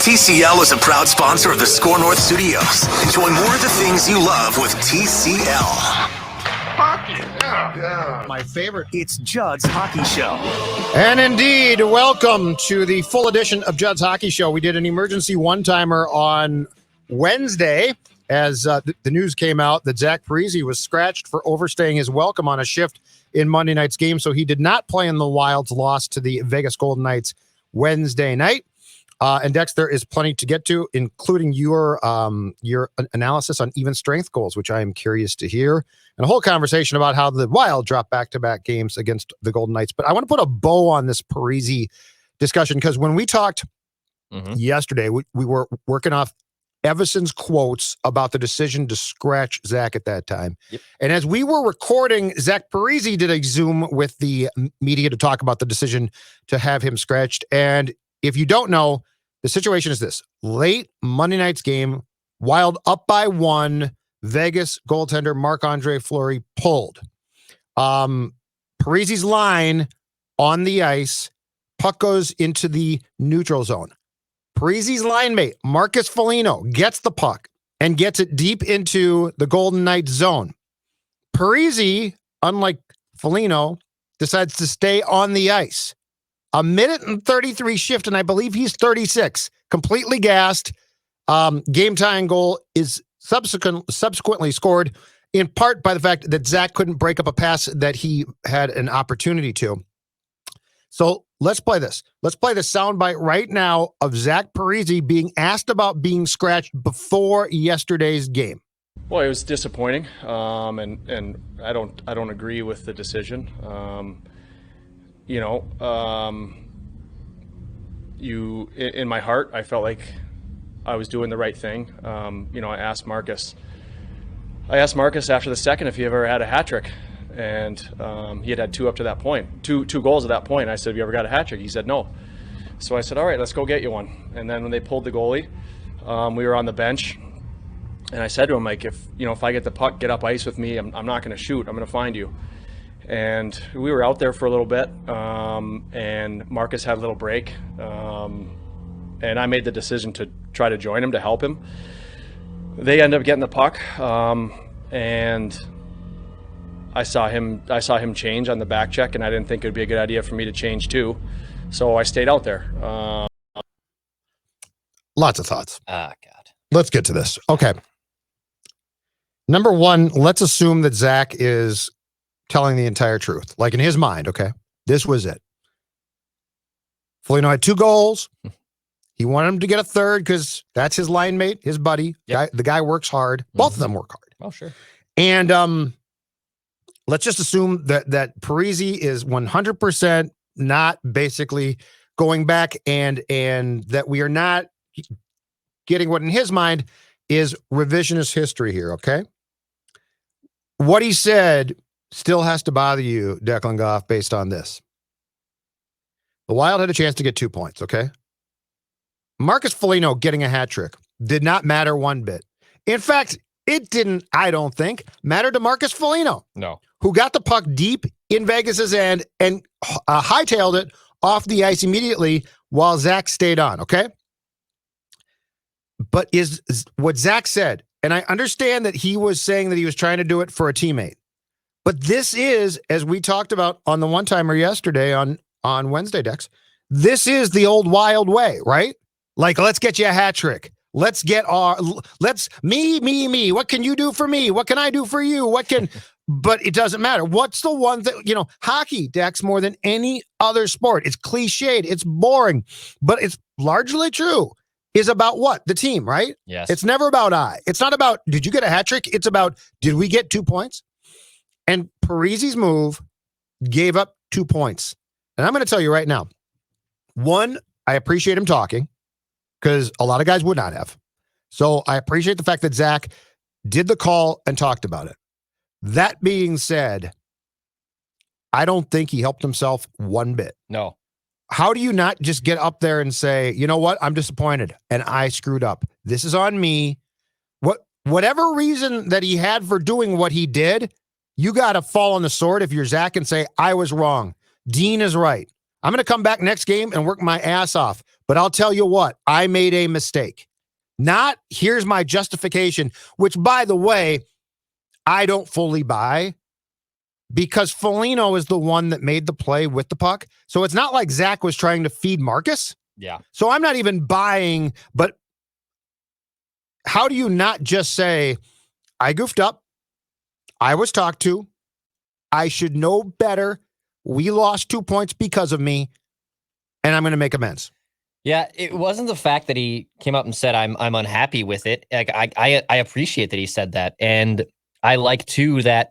TCL is a proud sponsor of the Score North Studios. Enjoy more of the things you love with TCL. My favorite. It's Judd's Hockey Show. And indeed, welcome to the full edition of Judd's Hockey Show. We did an emergency one-timer on Wednesday as the news came out that Zach Parise was scratched for overstaying his welcome on a shift in Monday night's game, so he did not play in the Wild's loss to the Vegas Golden Knights Wednesday night. And Dex, there is plenty to get to, including your analysis on even strength goals, which I am curious to hear, and a whole conversation about how the Wild dropped back-to-back games against the Golden Knights. But I want to put a bow on this Parise discussion, because when we talked yesterday, we were working off Evason's quotes about the decision to scratch Zach at that time. Yep. And as we were recording, Zach Parise did a Zoom with the media to talk about the decision to have him scratched. And if you don't know, the situation is this: late Monday night's game, Wild up by 1, Vegas goaltender Marc-Andre Fleury pulled. Parise's line on the ice, puck goes into the neutral zone. Parise's line mate, Marcus Foligno, gets the puck and gets it deep into the Golden Knights zone. Parise, unlike Foligno, decides to stay on the ice. A minute and 33 shift, and I believe he's 36. Completely gassed. Game-tying goal is subsequently scored, in part by the fact that Zach couldn't break up a pass that he had an opportunity to. So let's play this. Let's play the soundbite right now of Zach Parise being asked about being scratched before yesterday's game. Well, it was disappointing, and I don't agree with the decision. In my heart, I felt like I was doing the right thing. I asked Marcus after the second if he ever had a hat trick, and he had 2 up to that point, two goals at that point. I said, "Have you ever got a hat trick?" He said, "No." So I said, "All right, let's go get you one." And then when they pulled the goalie, we were on the bench, and I said to him, like, if I get the puck, get up ice with me. I'm not going to shoot. I'm going to find you. And we were out there for a little bit, and Marcus had a little break, and I made the decision to try to join him, to help him. They ended up getting the puck, and I saw him change on the back check, and I didn't think it would be a good idea for me to change too, so I stayed out there. Lots of thoughts. Ah, God. Let's get to this. Okay. Number one, let's assume that Zach is telling the entire truth. Like, in his mind, okay, this was it. Foligno had 2 goals. He wanted him to get a third because that's his line mate, his buddy. Yep. The guy works hard. Both of them work hard. Oh, sure. And let's just assume that Parise is 100% not basically going back, and that we are not getting what in his mind is revisionist history here, okay? What he said still has to bother you, Declan Goff, based on this. The Wild had a chance to get 2 points, okay? Marcus Foligno getting a hat trick did not matter one bit. In fact, it didn't, I don't think, matter to Marcus Foligno. No. Who got the puck deep in Vegas's end and hightailed it off the ice immediately while Zach stayed on, okay? But is what Zach said, and I understand that he was saying that he was trying to do it for a teammate. But this is, as we talked about on the one-timer yesterday on Wednesday, Dex, this is the old Wild way, right? Like, let's get you a hat trick. Let's me. What can you do for me? What can I do for you? But it doesn't matter. What's the one that, hockey, Dex, more than any other sport, it's cliched, it's boring, but it's largely true, is about what? The team, right? Yes. It's never about I. It's not about, did you get a hat trick? It's about, did we get 2 points? And Parise's move gave up 2 points. And I'm going to tell you right now, one, I appreciate him talking, because a lot of guys would not have. So I appreciate the fact that Zach did the call and talked about it. That being said, I don't think he helped himself one bit. No. How do you not just get up there and say, you know what? I'm disappointed and I screwed up. This is on me. Whatever reason that he had for doing what he did, you got to fall on the sword if you're Zach and say, I was wrong. Dean is right. I'm going to come back next game and work my ass off. But I'll tell you what, I made a mistake. Not here's my justification, which, by the way, I don't fully buy because Foligno is the one that made the play with the puck. So it's not like Zach was trying to feed Marcus. Yeah. So I'm not even buying, but how do you not just say, I goofed up, I was talked to, I should know better, we lost 2 points because of me, and I'm going to make amends. Yeah, it wasn't the fact that he came up and said I'm unhappy with it. Like I appreciate that he said that, and I like too that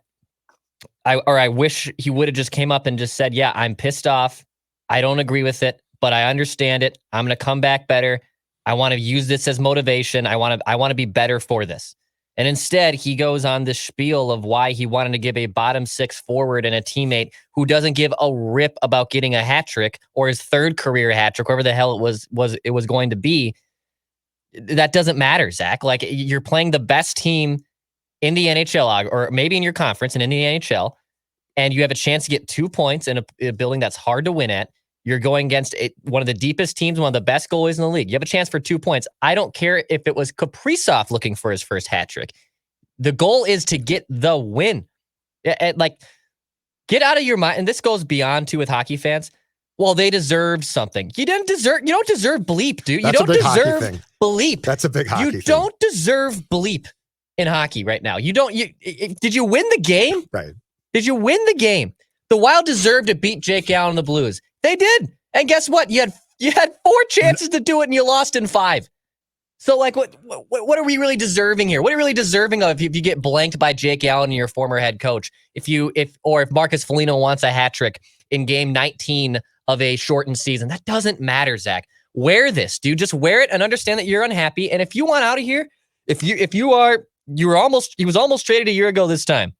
I wish he would have just came up and just said, yeah, I'm pissed off. I don't agree with it, but I understand it. I'm going to come back better. I want to use this as motivation. I want to be better for this. And instead, he goes on this spiel of why he wanted to give a bottom six forward and a teammate who doesn't give a rip about getting a hat trick or his third career hat trick, whatever the hell it was going to be. That doesn't matter, Zach. Like, you're playing the best team in the NHL, or maybe in your conference and in the NHL, and you have a chance to get 2 points in a building that's hard to win at. You're going against one of the deepest teams, one of the best goalies in the league. You have a chance for 2 points. I don't care if it was Kaprizov looking for his first hat trick. The goal is to get the win. Like, get out of your mind. And this goes beyond too with hockey fans. Well, they deserved something. You don't deserve bleep, dude. That's you don't deserve bleep. That's a big hockey thing. You don't deserve bleep in hockey right now. You don't. Did you win the game? Right. Did you win the game? The Wild deserved to beat Jake Allen and the Blues. They did. And guess what? You had 4 chances to do it and you lost in 5. So, like, what are we really deserving here? What are you really deserving of if you get blanked by Jake Allen and your former head coach? If Marcus Foligno wants a hat trick in game 19 of a shortened season, that doesn't matter, Zach. Wear this, dude. Just wear it and understand that you're unhappy. And if you want out of here, he was almost traded a year ago this time.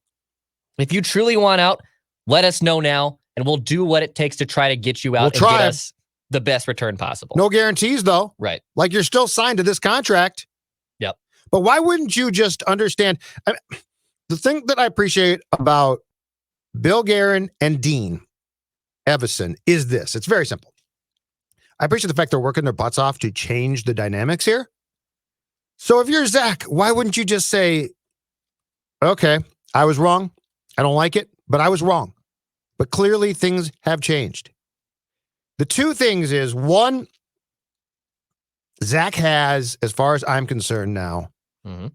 If you truly want out, let us know now, and we'll do what it takes to try to get you out and get us the best return possible. No guarantees, though. Right. Like, you're still signed to this contract. Yep. But why wouldn't you just understand? The thing that I appreciate about Bill Guerin and Dean Evison is this. It's very simple. I appreciate the fact they're working their butts off to change the dynamics here. So if you're Zach, why wouldn't you just say, okay, I was wrong. I don't like it, but I was wrong. But clearly things have changed. The two things is, one, Zach has, as far as I'm concerned now,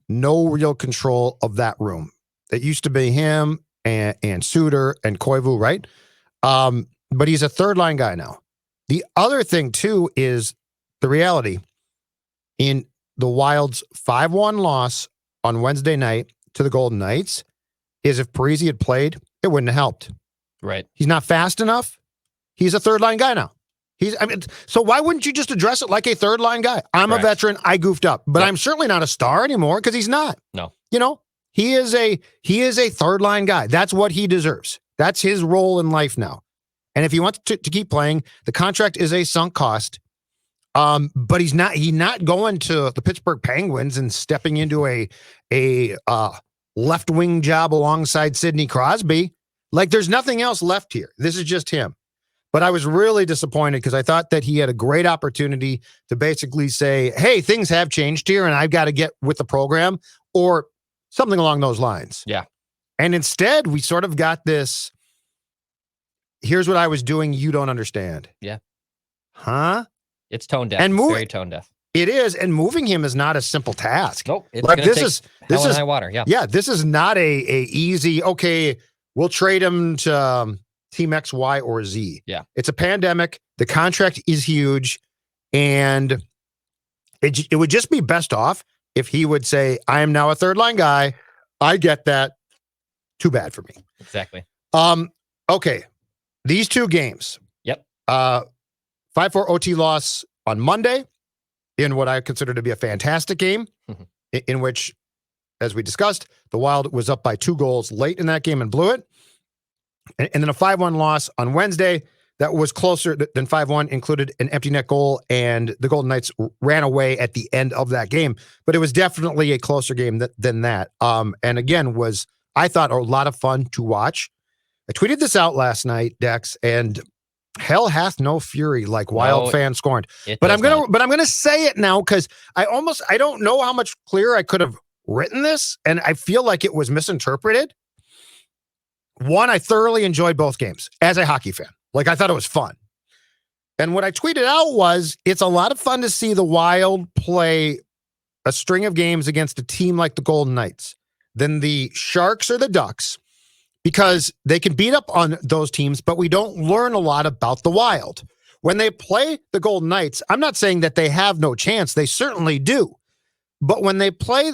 no real control of that room. It used to be him and Suter and Koivu, right? But he's a third line guy now. The other thing, too, is the reality in the Wild's 5-1 loss on Wednesday night to the Golden Knights is if Parise had played, it wouldn't have helped. Right. He's not fast enough. He's a third line guy now. So why wouldn't you just address it like a third line guy? I'm a veteran. I goofed up, but I'm certainly not a star anymore because he's not. No. You know, he is a third line guy. That's what he deserves. That's his role in life now. And if he wants to keep playing, the contract is a sunk cost. But he's not going to the Pittsburgh Penguins and stepping into a left wing job alongside Sidney Crosby. Like, there's nothing else left here. This is just him. But I was really disappointed because I thought that he had a great opportunity to basically say, hey, things have changed here and I've got to get with the program or something along those lines. Yeah. And instead, we sort of got this, here's what I was doing, you don't understand. Yeah. Huh? It's tone deaf. And it's very tone deaf. It is, and moving him is not a simple task. Nope. It's like, this take is high water. Yeah. Yeah, this is not a easy, okay, we'll trade him to Team X, Y, or Z. Yeah. It's a pandemic. The contract is huge. And it would just be best off if he would say, I am now a third line guy. I get that. Too bad for me. Exactly. Okay. These two games. Yep. 5-4 OT loss on Monday in what I consider to be a fantastic game, in which, as we discussed, the Wild was up by 2 goals late in that game and blew it. And then a 5-1 loss on Wednesday that was closer than 5-1, included an empty net goal, and the Golden Knights ran away at the end of that game. But it was definitely a closer game than that. And again, was, I thought, a lot of fun to watch. I tweeted this out last night, Dex, and Hell hath no fury like Wild fan scorned. But I'm gonna say it now because I don't know how much clearer I could have written this, and I feel like it was misinterpreted. One, I thoroughly enjoyed both games as a hockey fan. Like, I thought it was fun. And what I tweeted out was, it's a lot of fun to see the Wild play a string of games against a team like the Golden Knights, then the Sharks or the Ducks, because they can beat up on those teams, but we don't learn a lot about the Wild. When they play the Golden Knights, I'm not saying that they have no chance. They certainly do. But when they play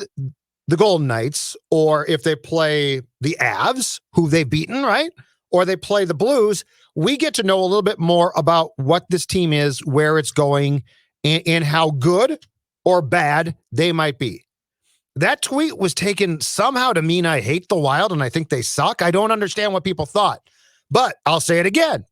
the Golden Knights, or if they play the Avs, who they've beaten, right? Or they play the Blues, we get to know a little bit more about what this team is, where it's going, and how good or bad they might be. That tweet was taken somehow to mean I hate the Wild and I think they suck. I don't understand what people thought, but I'll say it again.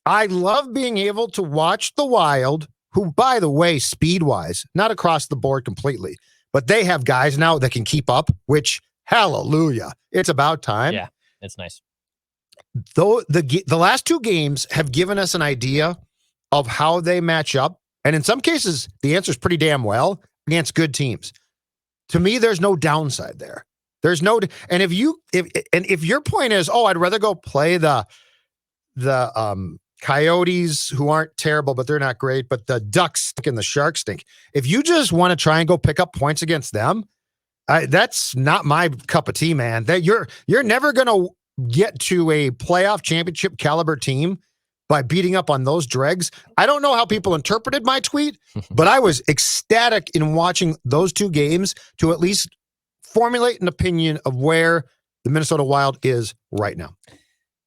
I love being able to watch the Wild, who, by the way, speed-wise, not across the board completely, but they have guys now that can keep up, which, hallelujah, it's about time. Yeah, it's nice. Though the last two games have given us an idea of how they match up, and in some cases, the answer is pretty damn well against good teams. To me, there's no downside there. There's no, and if your point is, oh, I'd rather go play the Coyotes, who aren't terrible, but they're not great, but the Ducks stink and the Sharks stink. If you just want to try and go pick up points against them, that's not my cup of tea, man. That you're never going to get to a playoff championship caliber team by beating up on those dregs. I don't know how people interpreted my tweet, but I was ecstatic in watching those two games to at least formulate an opinion of where the Minnesota Wild is right now.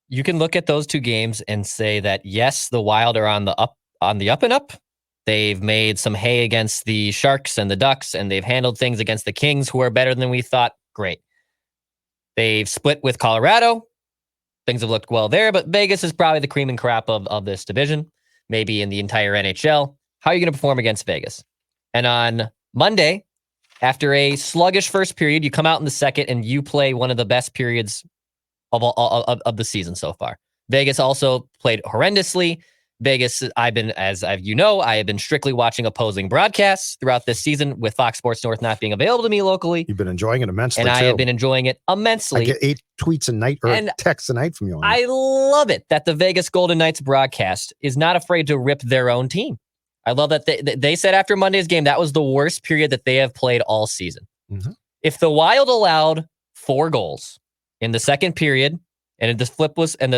You can look at those two games and say that, yes, the Wild are on the up and up. They've made some hay against the Sharks and the Ducks, and they've handled things against the Kings, who are better than we thought. Great. They've split with Colorado. Things have looked well there, but Vegas is probably the cream and crop of this division, maybe in the entire NHL. How are you going to perform against Vegas? And on Monday, after a sluggish first period, you come out in the second and you play one of the best periods of the season so far. Vegas also played horrendously. Vegas, I have been strictly watching opposing broadcasts throughout this season with Fox Sports North not being available to me locally. You've been enjoying it immensely, and I have been enjoying it immensely. I get 8 tweets a night or texts a night from you. I love it that the Vegas Golden Knights broadcast is not afraid to rip their own team. I love that they said after Monday's game that was the worst period that they have played all season. Mm-hmm. If the Wild allowed 4 goals in the second period and the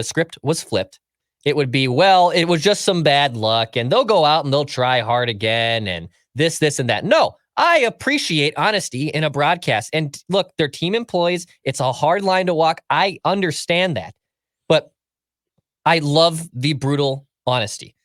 script was flipped, it would be, well, it was just some bad luck and they'll go out and they'll try hard again and this and that. No, I appreciate honesty in a broadcast. And look, they're team employees. It's a hard line to walk. I understand that. But I love the brutal honesty.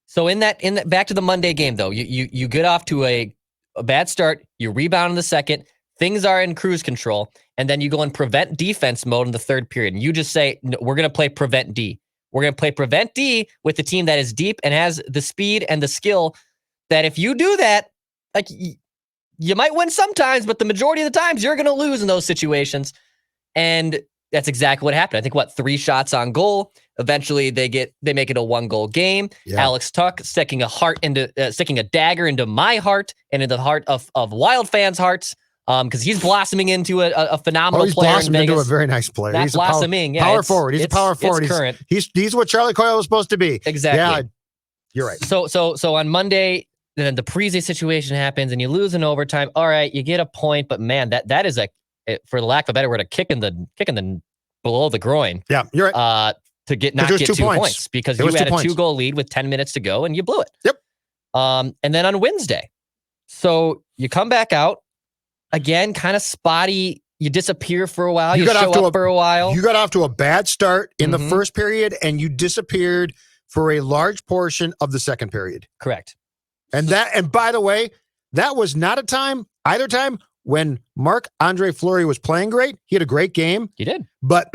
So in that back to the Monday game, though, you get off to a bad start, you rebound in the second, things are in cruise control, and then you go in prevent defense mode in the third period. And you just say, no, we're going to play prevent D. We're going to play prevent D with the team that is deep and has the speed and the skill that if you do that, like you might win sometimes, but the majority of the times you're going to lose in those situations. And that's exactly what happened. I think 3 shots on goal. Eventually they make it a 1-goal game. Yeah. Alex Tuch sticking a dagger into my heart and into the heart of Wild fans' hearts. Because he's blossoming into a phenomenal player. He's blossoming into a very nice player. He's blossoming. Power forward. He's a power forward. He's what Charlie Coyle was supposed to be. Exactly. Yeah, you're right. So on Monday, then the Parise situation happens and you lose in overtime. All right, you get a point, but man, that is for the lack of a better word, a kick in the below the groin. Yeah, you're right. To get 2 points because you had a 2-goal lead with 10 minutes to go and you blew it. Yep. And then on Wednesday, so you come back out. Again, kind of spotty. You disappear for a while. You show up for a while. You got off to a bad start in the first period, and you disappeared for a large portion of the second period. Correct. And by the way, that was not either time when Marc-Andre Fleury was playing great. He had a great game. He did. But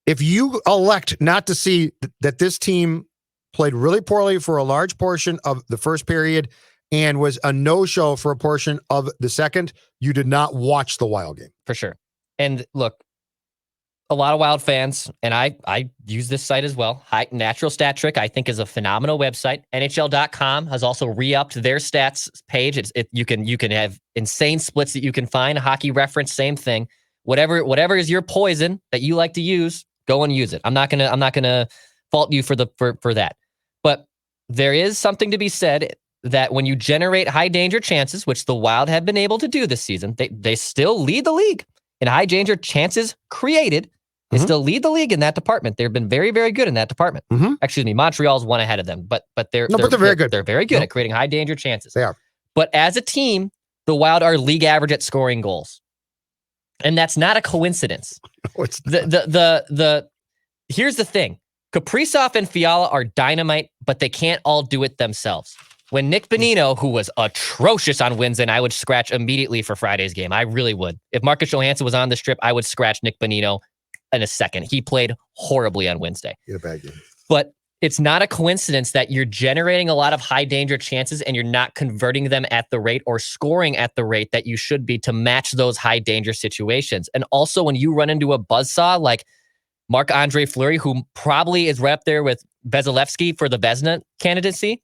if you elect not to see that this team played really poorly for a large portion of the first period and was a no-show for a portion of the second, you did not watch the Wild game. For sure. And look, a lot of Wild fans, and I use this site as well. Natural Stat Trick, I think, is a phenomenal website. NHL.com has also re-upped their stats page. You can have insane splits that you can find. Hockey Reference, same thing. Whatever is your poison that you like to use, go and use it. I'm not gonna fault you for that. But there is something to be said that when you generate high danger chances, which the Wild have been able to do this season, they still lead the league in high danger chances created. They still lead the league in that department. They've been very, very good in that department. Excuse me, Montreal's one ahead of them, but they're very good. They're very good at creating high danger chances. They are. But as a team, the Wild are league average at scoring goals, and that's not a coincidence. No, it's not. Here's the thing: Kaprizov and Fiala are dynamite, but they can't all do it themselves. When Nick Bonino, who was atrocious on Wednesday, I would scratch immediately for Friday's game. I really would. If Marcus Johansson was on the strip, I would scratch Nick Bonino in a second. He played horribly on Wednesday. He had a bad game. But it's not a coincidence that you're generating a lot of high danger chances and you're not converting them at the rate or scoring at the rate that you should be to match those high danger situations. And also when you run into a buzzsaw like Marc-Andre Fleury, who probably is right up there with Vasilevsky for the Vezina candidacy.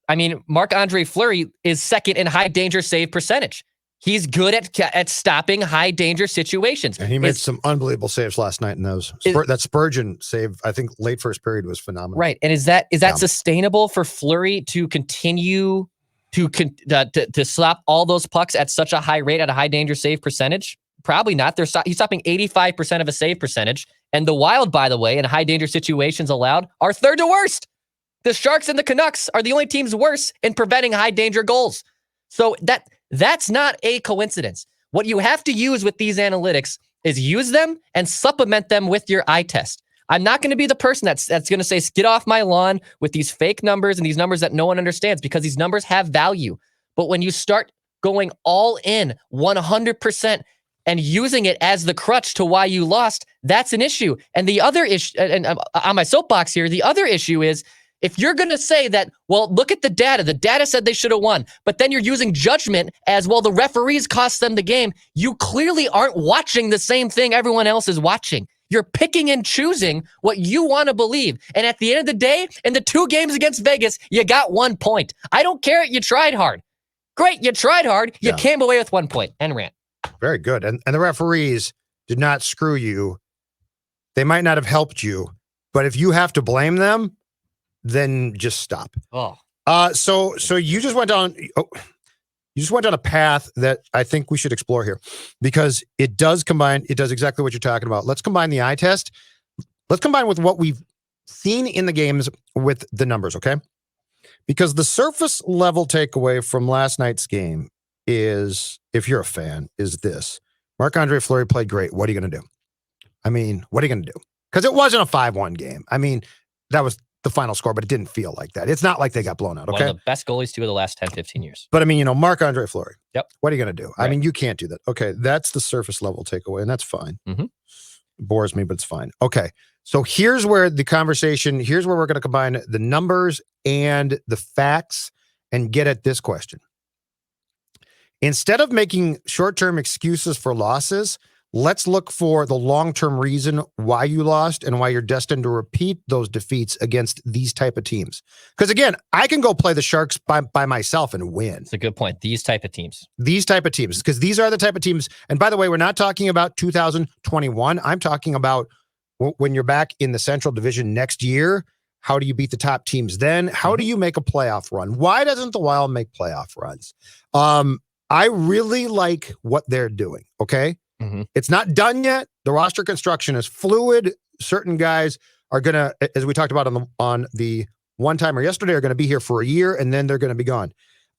I mean, Marc-Andre Fleury is second in high danger save percentage. He's good at stopping high danger situations. And he made some unbelievable saves last night in those. That Spurgeon save, I think late first period was phenomenal. Right. And is that sustainable for Fleury to continue to slap all those pucks at such a high rate at a high danger save percentage? Probably not. He's stopping 85% of a save percentage. And the Wild, by the way, in high danger situations allowed, are third to worst. The Sharks and the Canucks are the only teams worse in preventing high danger goals. So that's not a coincidence. What you have to use with these analytics is use them and supplement them with your eye test. I'm not going to be the person that's going to say, get off my lawn with these fake numbers and these numbers that no one understands, because these numbers have value. But when you start going all in 100% and using it as the crutch to why you lost, that's an issue. And the other issue, and on my soapbox here, the other issue is, if you're going to say that, well, look at the data said they should have won, but then you're using judgment as, well, the referees cost them the game, you clearly aren't watching the same thing everyone else is watching. You're picking and choosing what you want to believe. And at the end of the day, in the 2 games against Vegas, you got 1 point. I don't care. You tried hard. Great. You tried hard. You came away with 1 point. End rant. Very good. And the referees did not screw you. They might not have helped you, but if you have to blame them, then just stop. So you just went on. You just went on a path that I think we should explore here, because it does exactly what you're talking about. Let's combine the eye test. Let's combine with what we've seen in the games with the numbers, okay? Because the surface level takeaway from last night's game is, if you're a fan, is this: Marc-Andre Fleury played great. What are you going to do? I mean, what are you going to do? Because it wasn't a 5-1 game. I mean, that was the final score, but it didn't feel like that. It's not like they got blown out, okay? One of the best goalies, too, of the last 10, 15 years. But I mean, Marc-Andre Fleury. Yep. What are you going to do? Right. I mean, you can't do that. Okay, that's the surface level takeaway, and that's fine. It bores me, but it's fine. Okay, so here's where we're going to combine the numbers and the facts and get at this question. Instead of making short-term excuses for losses, let's look for the long-term reason why you lost and why you're destined to repeat those defeats against these type of teams. Because again, I can go play the Sharks by myself and win. It's a good point. These type of teams, because these are the type of teams. And by the way, we're not talking about 2021. I'm talking about when you're back in the Central Division next year. How do you beat the top teams then? How do you make a playoff run? Why doesn't the Wild make playoff runs? I really like what they're doing. Okay. It's not done yet. The roster construction is fluid. Certain guys are going to, as we talked about on the one-timer yesterday, are going to be here for a year, and then they're going to be gone.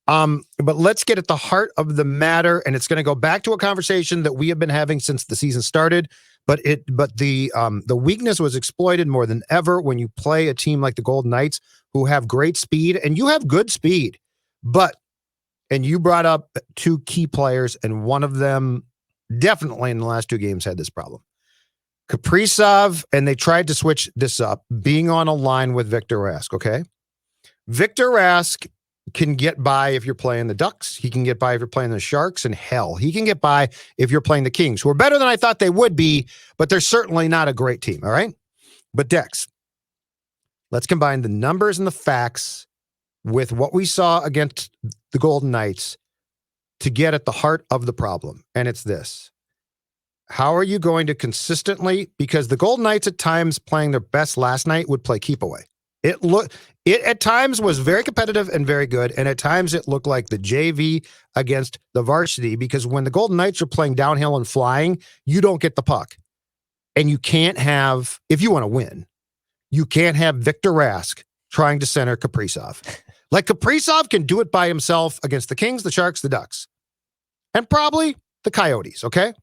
But let's get at the heart of the matter, and it's going to go back to a conversation that we have been having since the season started. But the weakness was exploited more than ever when you play a team like the Golden Knights, who have great speed, and you have good speed. And you brought up 2 key players, and one of them definitely in the last 2 games had this problem. Kaprizov, and they tried to switch this up, being on a line with Victor Rask, okay? Victor Rask can get by if you're playing the Ducks. He can get by if you're playing the Sharks. And hell, he can get by if you're playing the Kings, who are better than I thought they would be, but they're certainly not a great team, all right? But Dex, let's combine the numbers and the facts with what we saw against the Golden Knights to get at the heart of the problem. And it's this. How are you going to consistently, because the Golden Knights at times playing their best last night would play keep away. It at times was very competitive and very good, and at times it looked like the JV against the varsity, because when the Golden Knights are playing downhill and flying, you don't get the puck. And you can't have, if you want to win, you can't have Victor Rask trying to center Kaprizov. Like Kaprizov can do it by himself against the Kings, the Sharks, the Ducks, and probably the Coyotes, okay?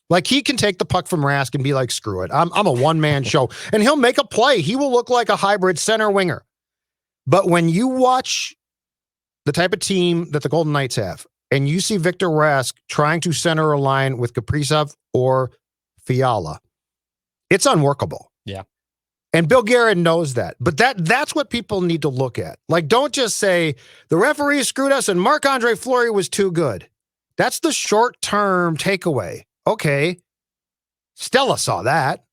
Like he can take the puck from Rask and be like, screw it. I'm a one-man show. And he'll make a play. He will look like a hybrid center winger. But when you watch the type of team that the Golden Knights have, and you see Victor Rask trying to center a line with Kaprizov or Fiala, it's unworkable. Yeah. And Bill Guerin knows that. But that's what people need to look at. Like, don't just say, the referee screwed us and Marc-Andre Fleury was too good. That's the short-term takeaway. Okay. Stella saw that.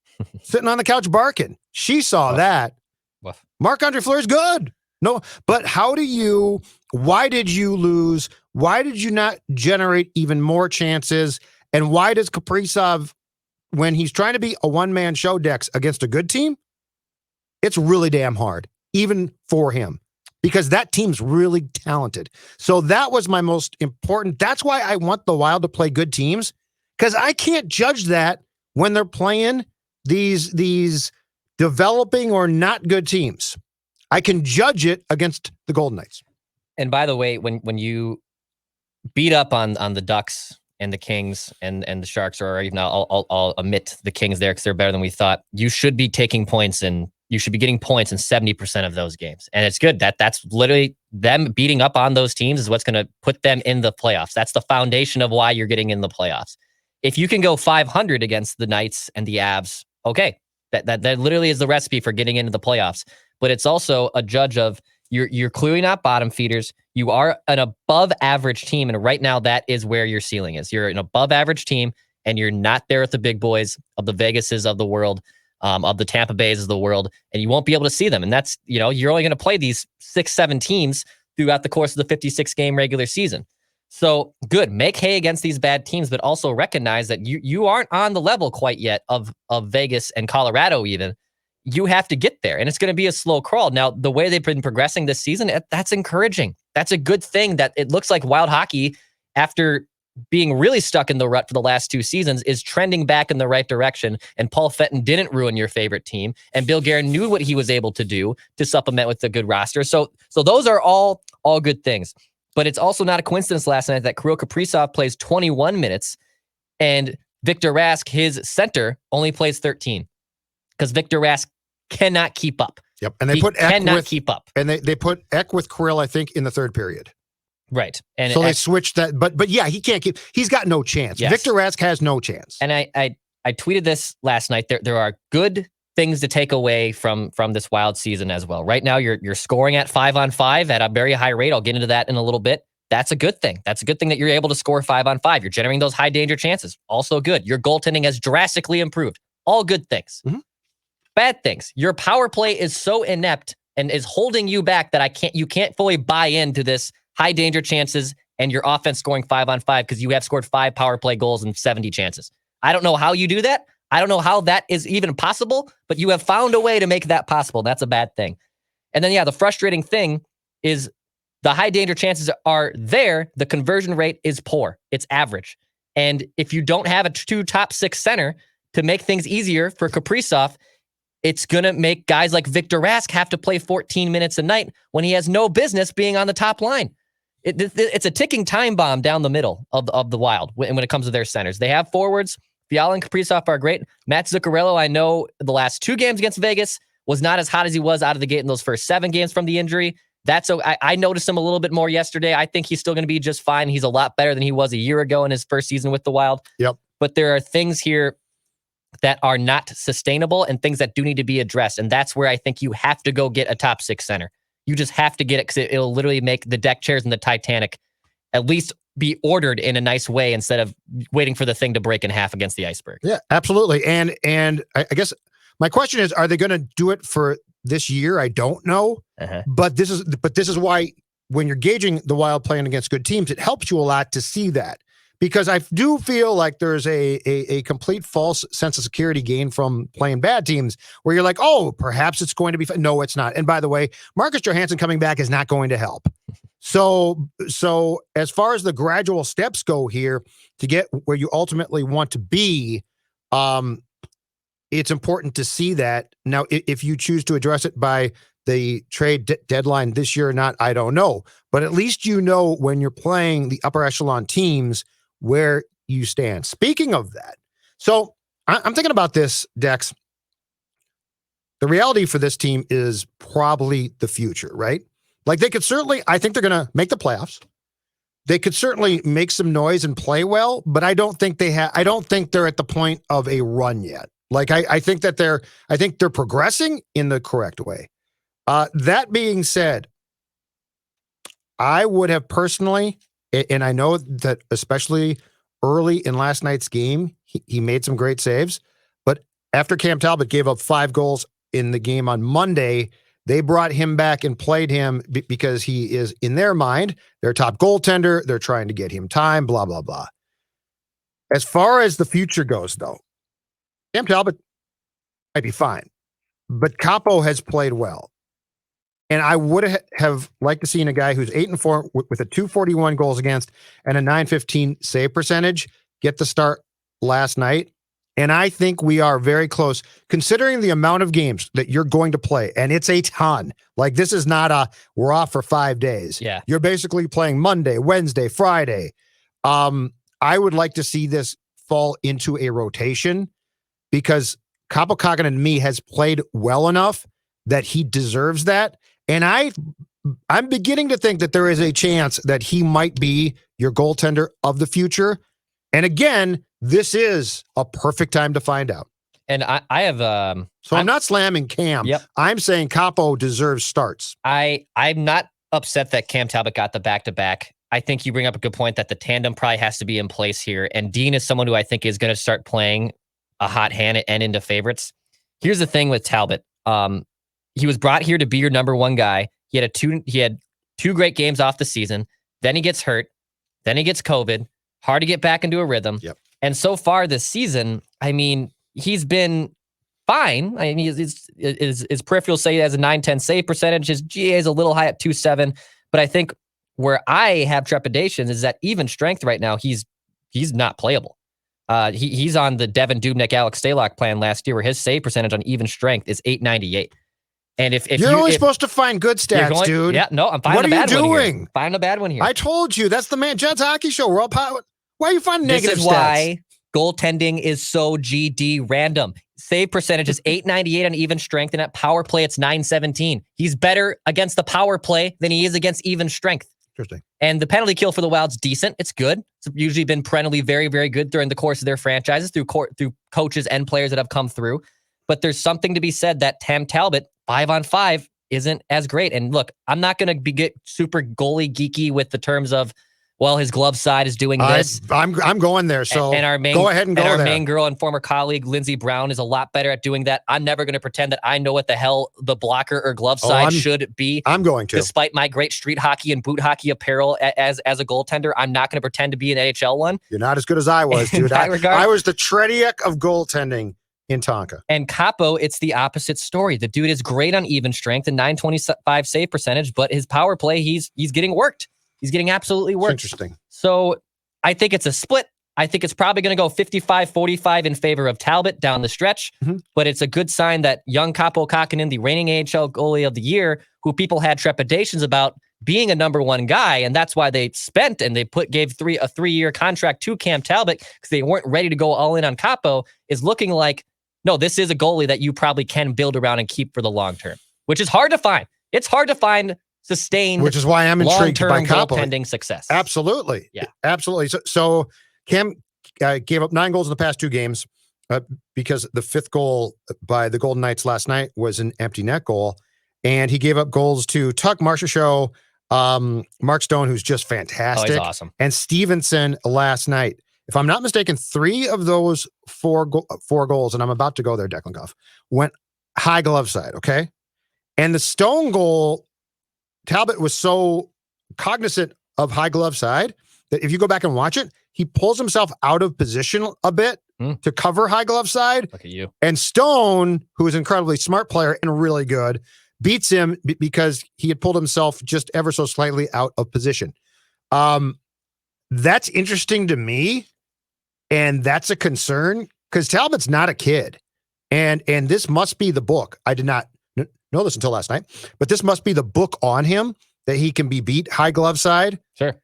Sitting on the couch barking. She saw that. Marc-Andre Fleury's good. No, but why did you lose? Why did you not generate even more chances? And why does Kaprizov, when he's trying to be a one-man show, Dex, against a good team, it's really damn hard, even for him, because that team's really talented. So that was my most important. That's why I want the Wild to play good teams, because I can't judge that when they're playing these developing or not good teams. I can judge it against the Golden Knights. And by the way, when you beat up on the Ducks and the Kings and the Sharks, or even I'll omit the Kings there because they're better than we thought, you should be taking points and you should be getting points in 70% of those games. And it's good. That's literally them beating up on those teams is what's going to put them in the playoffs. That's the foundation of why you're getting in the playoffs. If you can go 500 against the Knights and the Avs, okay, that literally is the recipe for getting into the playoffs. But it's also a judge of you're clearly not bottom feeders. You are an above average team. And right now that is where your ceiling is. You're an above average team and you're not there with the big boys of the Vegases of the world, of the Tampa Bays of the world, and you won't be able to see them. And that's, you're only going to play these 6-7 teams throughout the course of the 56 game regular season. So good, make hay against these bad teams, but also recognize that you aren't on the level quite yet of Vegas and Colorado even. You have to get there, and it's going to be a slow crawl. Now, the way they've been progressing this season, that's encouraging. That's a good thing that it looks like Wild hockey, after being really stuck in the rut for the last 2 seasons, is trending back in the right direction, and Paul Fenton didn't ruin your favorite team, and Bill Guerin knew what he was able to do to supplement with a good roster. So those are all good things. But it's also not a coincidence last night that Kirill Kaprizov plays 21 minutes, and Victor Rask, his center, only plays 13, because Victor Rask cannot keep up. Yep, and they put Eck keep up, and they put Eck with Kirill, I think, in the third period. Right, and so they switched that. But yeah, he can't keep. He's got no chance. Yes. Victor Rask has no chance. And I tweeted this last night. There are good things to take away from this Wild season as well. Right now, you're scoring at 5-on-5 at a very high rate. I'll get into that in a little bit. That's a good thing. That's a good thing that you're able to score 5-on-5. You're generating those high danger chances. Also good. Your goaltending has drastically improved. All good things. Mm-hmm. Bad things. Your power play is so inept and is holding you back that you can't fully buy into this high danger chances and your offense scoring 5-on-5 because you have scored 5 power play goals in 70 chances. I don't know how you do that. I don't know how that is even possible, but you have found a way to make that possible. That's a bad thing. And then, the frustrating thing is the high danger chances are there. The conversion rate is poor. It's average. And if you don't have a true top 6 center to make things easier for Kaprizov, it's going to make guys like Victor Rask have to play 14 minutes a night when he has no business being on the top line. It's a ticking time bomb down the middle of the Wild when it comes to their centers. They have forwards. Fiala and Kaprizov are great. Matt Zuccarello, I know the last 2 games against Vegas was not as hot as he was out of the gate in those first 7 games from the injury. I noticed him a little bit more yesterday. I think he's still going to be just fine. He's a lot better than he was a year ago in his first season with the Wild. Yep. But there are things here that are not sustainable and things that do need to be addressed. And that's where I think you have to go get a top 6 center. You just have to get it because it'll literally make the deck chairs in the Titanic at least be ordered in a nice way instead of waiting for the thing to break in half against the iceberg. Yeah, absolutely. And I guess my question is, are they going to do it for this year? I don't know. But this is why when you're gauging the Wild playing against good teams, it helps you a lot to see that. Because I do feel like there's a complete false sense of security gained from playing bad teams where you're like, oh, perhaps it's going to be fun. No, it's not. And by the way, Marcus Johansson coming back is not going to help. So as far as the gradual steps go here to get where you ultimately want to be, it's important to see that. Now, if you choose to address it by the trade deadline this year or not, I don't know. But at least you know when you're playing the upper echelon teams where you stand. Speaking of that, so I'm thinking about this, Dex. The reality for this team is probably the future, right? Like they could certainly, I think they're going to make the playoffs. They could certainly make some noise and play well, but I don't think I don't think they're at the point of a run yet. Like I think they're progressing in the correct way. That being said, I would have personally, and I know that especially early in last night's game, he made some great saves. But after Cam Talbot gave up 5 goals in the game on Monday, they brought him back and played him because he is, in their mind, their top goaltender. They're trying to get him time, blah, blah, blah. As far as the future goes, though, Cam Talbot might be fine. But Kaapo has played well. And I would have liked to see a guy who's 8-4 with a 241 goals against and a 915 save percentage get the start last night. And I think we are very close, considering the amount of games that you're going to play. And it's a ton. Like this is not we're off for 5 days. Yeah. You're basically playing Monday, Wednesday, Friday. I would like to see this fall into a rotation because Kaapo Kähkönen to me has played well enough that he deserves that. And I'm beginning to think that there is a chance that he might be your goaltender of the future. And again, this is a perfect time to find out. And I have so I'm not slamming Cam. Yep. I'm saying Kaapo deserves starts. I'm not upset that Cam Talbot got the back-to-back. I think you bring up a good point that the tandem probably has to be in place here. And Dean is someone who I think is going to start playing a hot hand and into favorites. Here's the thing with Talbot. He was brought here to be your number one guy. He had two great games off the season. Then he gets hurt. Then he gets COVID. Hard to get back into a rhythm. Yep. And so far this season, I mean, he's been fine. I mean, his peripherals say he has a 910 save percentage. His GA is a little high at 2.7. But I think where I have trepidations is that even strength right now, he's not playable. He's on the Devin Dubnyk, Alex Stalock plan last year, where his save percentage on even strength is 898. And if you're only supposed to find good stats, dude. Yeah, no, I'm finding a bad one here. What are you doing? Finding a bad one here. I told you, that's the man. Judd's Hockey Show. We're all power. Why are you finding negative stats? This is why goaltending is so GD random. Save percentage is 898 on even strength, and at power play, it's 917. He's better against the power play than he is against even strength. Interesting. And the penalty kill for the Wild's decent. It's good. It's usually been perennially very, very good during the course of their franchises through coaches and players that have come through. But there's something to be said that Cam Talbot, 5-on-5, isn't as great. And look, I'm not going to get super goalie geeky with the terms of, well, his glove side is doing this. I'm going there. So and our main, go ahead and go and our there. main girl and former colleague, Lindsey Brown, is a lot better at doing that. I'm never going to pretend that I know what the hell the blocker or glove side should be. I'm going to. Despite my great street hockey and boot hockey apparel as a goaltender, I'm not going to pretend to be an NHL one. You're not as good as I was, dude. I was the Tretiak of goaltending in Tonka. And Kaapo, it's the opposite story. The dude is great on even strength and 925 save percentage, but his power play, he's getting worked. He's getting absolutely worked. Interesting. So I think it's a split. I think it's probably going to go 55-45 in favor of Talbot down the stretch, but it's a good sign that young Kaapo Kähkönen, the reigning AHL goalie of the year, who people had trepidations about being a number one guy, and that's why they spent and they gave a 3-year contract to Cam Talbot because they weren't ready to go all in on Kaapo, is looking like, no, this is a goalie that you probably can build around and keep for the long term, which is hard to find. It's hard to find sustained, which is why I'm intrigued by Kaapo goaltending success. Absolutely. Yeah. Absolutely. So Cam gave up 9 goals in the past 2 games because the 5th goal by the Golden Knights last night was an empty net goal. and he gave up goals to Tuck Marchessault, Mark Stone, who's just fantastic. Oh, he's awesome. And Stevenson last night. If I'm not mistaken, 3 of those 4 goals, and I'm about to go there, Declan Goff, went high glove side, okay? And the Stone goal, Talbot was so cognizant of high glove side that if you go back and watch it, he pulls himself out of position a bit to cover high glove side. Look at you. And Stone, who is an incredibly smart player and really good, beats him because he had pulled himself just ever so slightly out of position. That's interesting to me. And that's a concern because Talbot's not a kid. And this must be the book. I did not know this until last night, but this must be the book on him that he can be beat high glove side. Sure.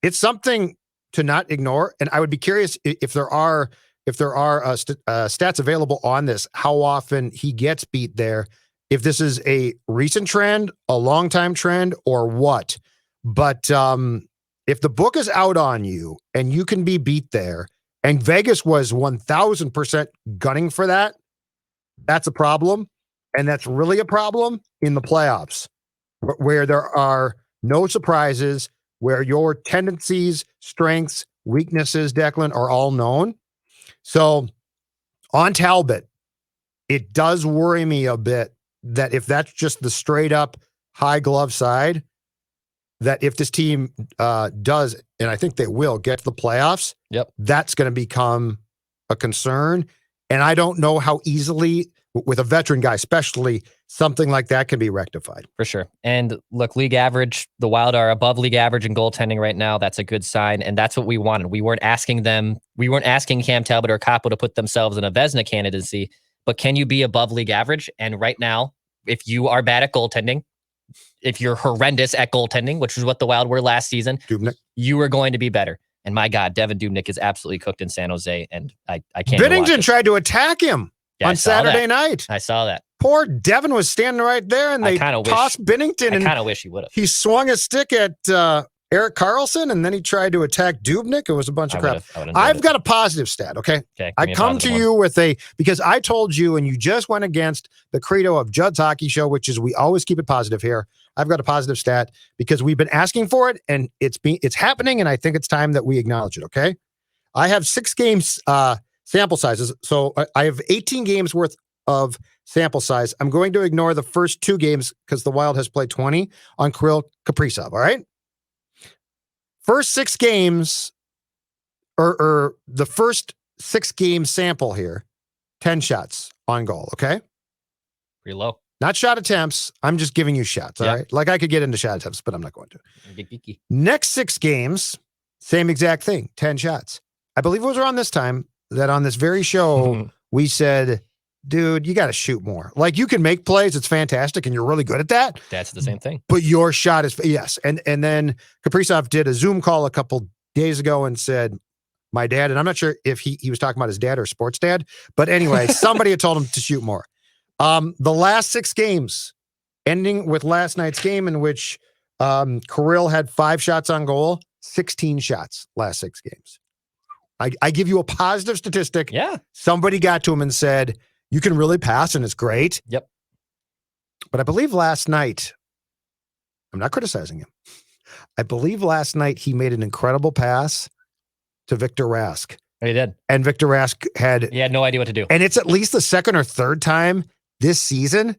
It's something to not ignore. And I would be curious if there are stats available on this, how often he gets beat there, if this is a recent trend, a long time trend, or what. But if the book is out on you and you can be beat there, and Vegas was 1,000% gunning for that, that's a problem. And that's really a problem in the playoffs where there are no surprises, where your tendencies, strengths, weaknesses, Declan, are all known. So on Talbot, it does worry me a bit that if that's just the straight up high glove side, that if this team does, and I think they will, get to the playoffs, that's going to become a concern. And I don't know how easily, with a veteran guy especially, something like that can be rectified. For sure. And look, league average, the Wild are above league average in goaltending right now. That's a good sign. And that's what we wanted. We weren't asking Cam Talbot or Kaapo to put themselves in a Vezina candidacy, but can you be above league average? And right now, if you are bad at goaltending, if you're horrendous at goaltending, which is what the Wild were last season, Dubnyk, you are going to be better. And my God, Devin Dubnyk is absolutely cooked in San Jose, and I can't. Binnington tried to attack him on Saturday night. I saw that. Poor Devin was standing right there, and they tossed Binnington. I kind of wish he would have. He swung his stick at Erik Karlsson, and then he tried to attack Dubnyk. It was a bunch of crap. I've got a positive stat, okay? I come to you with because I told you, and you just went against the credo of Judd's Hockey Show, which is we always keep it positive here. I've got a positive stat because we've been asking for it, and it's happening, and I think it's time that we acknowledge it, okay? I have 6 games sample sizes, so I have 18 games worth of sample size. I'm going to ignore the first 2 games because the Wild has played 20 on Kirill Kaprizov, all right? First 6 games, or the first 6 game sample here, 10 shots on goal, okay? Pretty low. Not shot attempts. I'm just giving you shots, all right? Like I could get into shot attempts, but I'm not going to. Next 6 games, same exact thing, 10 shots. I believe it was around this time that on this very show, we said, dude, you got to shoot more. Like you can make plays. It's fantastic. And you're really good at that. That's the same thing. But your shot is, yes. And then Kaprizov did a Zoom call a couple days ago and said, my dad, and I'm not sure if he was talking about his dad or sports dad, but anyway, somebody had told him to shoot more. The last 6 games, ending with last night's game in which Kirill had 5 shots on goal, 16 shots last 6 games. I give you a positive statistic. Yeah. Somebody got to him and said, you can really pass and it's great. Yep. But I believe last night, I'm not criticizing him. I believe last night he made an incredible pass to Victor Rask. He did. And Victor Rask he had no idea what to do. And it's at least the 2nd or 3rd time this season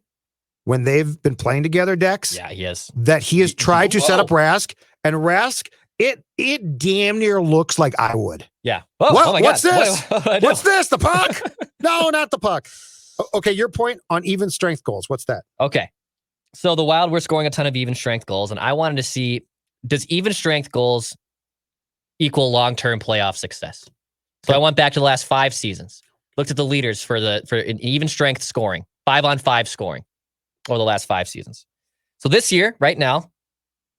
when they've been playing together, Dex. Yeah, he is. That he has tried to set up Rask. And Rask, it damn near looks like I would. Yeah. Oh my what's God. This? What's this? The puck? No, not the puck. Okay, your point on even strength goals. What's that? Okay. So the Wild were scoring a ton of even strength goals, and I wanted to see, does even strength goals equal long-term playoff success? So I went back to the last 5 seasons, looked at the leaders for even strength scoring, 5-on-5 scoring over the last 5 seasons. So this year, right now,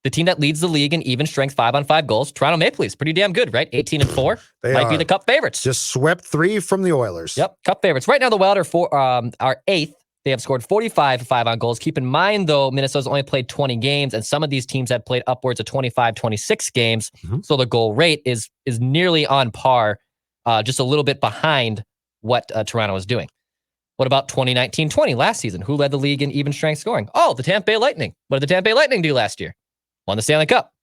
the team that leads the league in even strength 5-on-5 goals, Toronto Maple Leafs, pretty damn good, right? 18-4, might be the Cup favorites. Just swept 3 from the Oilers. Yep, Cup favorites. Right now, the Wild are 8th. They have scored 45 on goals. Keep in mind, though, Minnesota's only played 20 games, and some of these teams have played upwards of 25, 26 games. Mm-hmm. So the goal rate is nearly on par, just a little bit behind what Toronto is doing. What about 2019-20 last season? Who led the league in even strength scoring? Oh, the Tampa Bay Lightning. What did the Tampa Bay Lightning do last year? Won the Stanley Cup.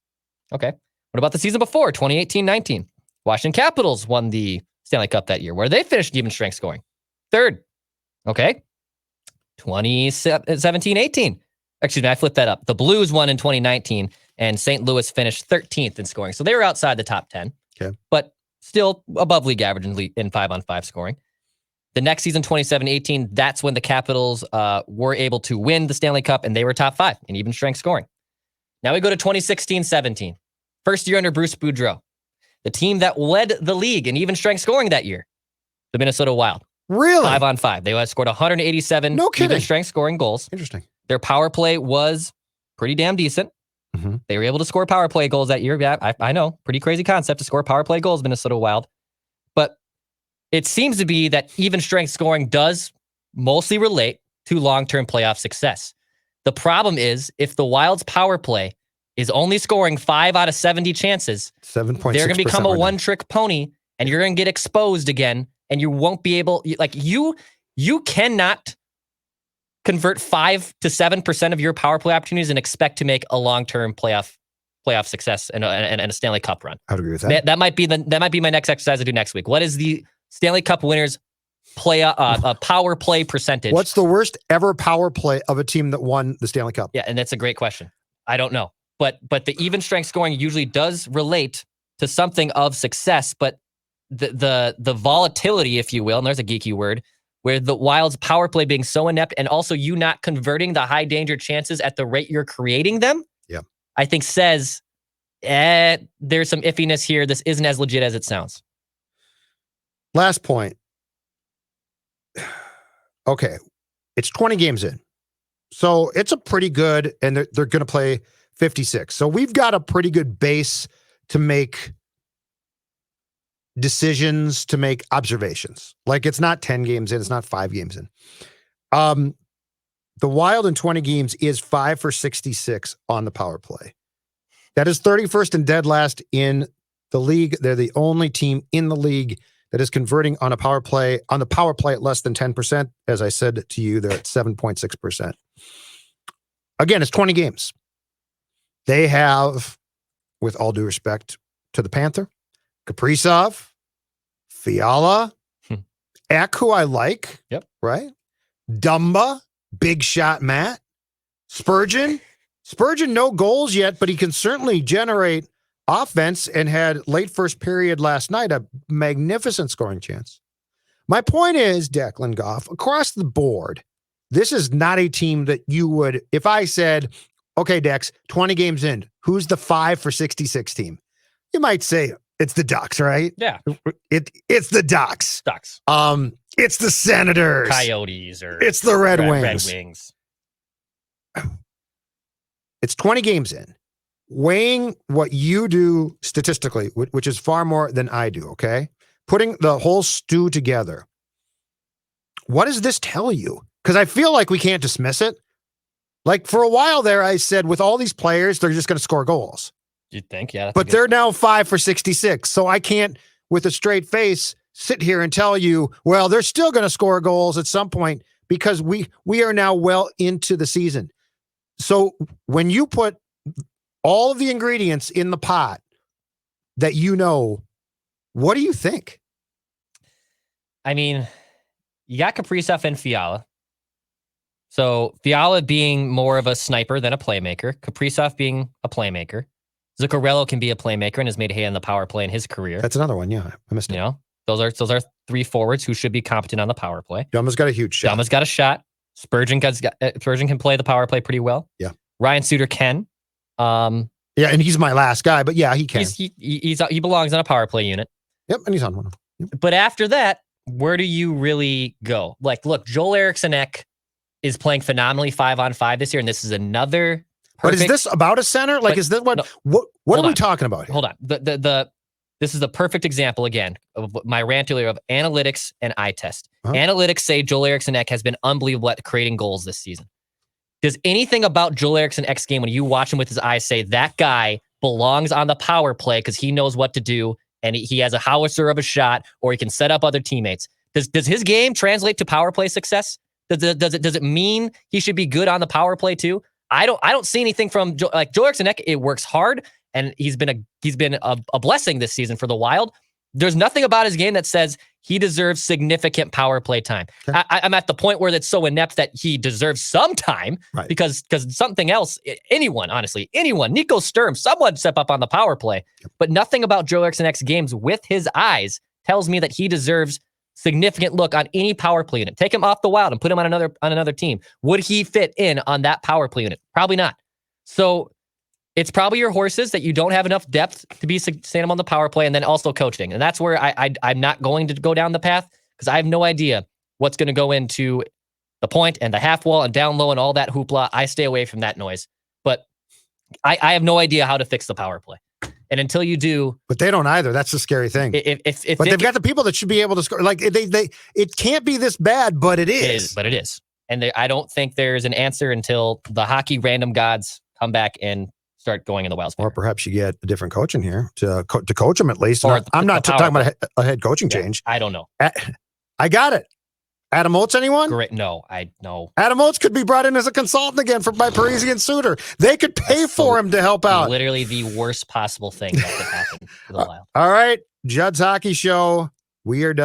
Okay. What about the season before, 2018-19? Washington Capitals won the Stanley Cup that year. Where did they finish in even strength scoring? Third. Okay. 2017-18. Excuse me, I flipped that up. The Blues won in 2019, and St. Louis finished 13th in scoring. So they were outside the top 10, but still above league average in 5-on-5 scoring. The next season, 2017-18, that's when the Capitals were able to win the Stanley Cup, and they were top 5 in even strength scoring. Now we go to 2016-17. First year under Bruce Boudreau. The team that led the league in even strength scoring that year, the Minnesota Wild. Really? 5-on-5. They scored 187 even strength scoring goals. Interesting. Their power play was pretty damn decent. Mm-hmm. They were able to score power play goals that year. Yeah, I know. Pretty crazy concept to score power play goals, Minnesota Wild. But it seems to be that even strength scoring does mostly relate to long-term playoff success. The problem is if the Wild's power play is only scoring 5 out of 70 chances, 7.6%. they're going to become a one-trick pony, and you're going to get exposed again, and you won't be able, like you cannot convert 5 to 7% of your power play opportunities and expect to make a long-term playoff success and a Stanley Cup run. I'd agree with that. That might be my next exercise to do next week. What is the Stanley Cup winners power play percentage? What's the worst ever power play of a team that won the Stanley Cup? Yeah, and that's a great question. I don't know. But the even strength scoring usually does relate to something of success, but the volatility, if you will, and there's a geeky word, where the Wild's power play being so inept and also you not converting the high danger chances at the rate you're creating them, I think says there's some iffiness here. This isn't as legit as it sounds. Last point. Okay. It's 20 games in. So it's a pretty good, and they're going to play 56. So we've got a pretty good base to make decisions, to make observations. Like it's not 10 games in, it's not 5 games in. The Wild in 20 games is 5 for 66 on the power play. That is 31st and dead last in the league. They're the only team in the league that is converting on the power play at less than 10%. As I said to you, they're at 7.6%. Again, it's 20 games. They have, with all due respect to the Panther, Kaprizov, Fiala, Ek, who I like, right? Dumba, big shot Matt, Spurgeon, no goals yet, but he can certainly generate offense and had late first period last night, a magnificent scoring chance. My point is, Declan Goff, across the board, this is not a team that you would, if I said, okay, Dex, 20 games in, who's the 5 for 66 team? You might say it's the Ducks, right? Yeah. It's the Ducks. It's the Senators. Coyotes or it's the Red Wings. It's 20 games in. Weighing what you do statistically, which is far more than I do, okay? Putting the whole stew together. What does this tell you? Because I feel like we can't dismiss it. Like for a while there, I said with all these players, they're just going to score goals. You'd think, yeah. But they're now 5 for 66. So I can't, with a straight face, sit here and tell you, well, they're still going to score goals at some point because we are now well into the season. So when you put all of the ingredients in the pot that you know, what do you think? I mean, you got Kaprizov and Fiala. So Fiala being more of a sniper than a playmaker, Kaprizov being a playmaker. Zuccarello can be a playmaker and has made hay on the power play in his career. That's another one, yeah. I missed it. You know, those are 3 forwards who should be competent on the power play. Dumba's got a huge shot. Dumba's got a shot. Spurgeon can play the power play pretty well. Yeah. Ryan Suter can. Yeah, and he's my last guy, but yeah, he can. He belongs on a power play unit. Yep, and he's on one. Yep. But after that, where do you really go? Like, look, Joel Eriksson Ek is playing phenomenally 5-on-5 this year, and this is another perfect. But is this about a center? Like, is that what are we talking about here? Hold on. This is the perfect example, again, of my rant earlier of analytics and eye test. Uh-huh. Analytics say Joel Eriksson Ek has been unbelievable at creating goals this season. Does anything about Joel Eriksson Ek's game, when you watch him with his eyes, say that guy belongs on the power play because he knows what to do and he has a howitzer of a shot or he can set up other teammates? Does his game translate to power play success? Does it mean he should be good on the power play too? I don't see anything from Joel Eriksson Ek. It works hard, and he's been a blessing this season for the Wild. There's nothing about his game that says he deserves significant power play time. Okay. I'm at the point where it's so inept that he deserves some time, right? Because something else, anyone, Nico Sturm, someone step up on the power play. Yep. But nothing about Joel Eriksson Ek's games with his eyes tells me that he deserves significant look on any power play unit. Take him off the Wild and put him on another team. Would he fit in on that power play unit? Probably not. So it's probably your horses that you don't have enough depth to be sustain him on the power play, and then also coaching. And that's where I'm not going to go down the path, because I have no idea what's going to go into the point and the half wall and down low and all that hoopla. I stay away from that noise. But I have no idea how to fix the power play. And until you do, but they don't either. That's the scary thing. If they've got the people that should be able to score. Like it can't be this bad, but it is. But it is. And I don't think there's an answer until the hockey random gods come back and start going in the Wild's favor. Or perhaps you get a different coach in here to coach them at least. I'm not talking about a head coaching change. I don't know. I got it. Adam Oates, anyone? Great. No, I know. Adam Oates could be brought in as a consultant again by Parise and Suter. They could pay for him to help out. Literally the worst possible thing that could happen to the Wild. All right. Judd's Hockey Show. We are done.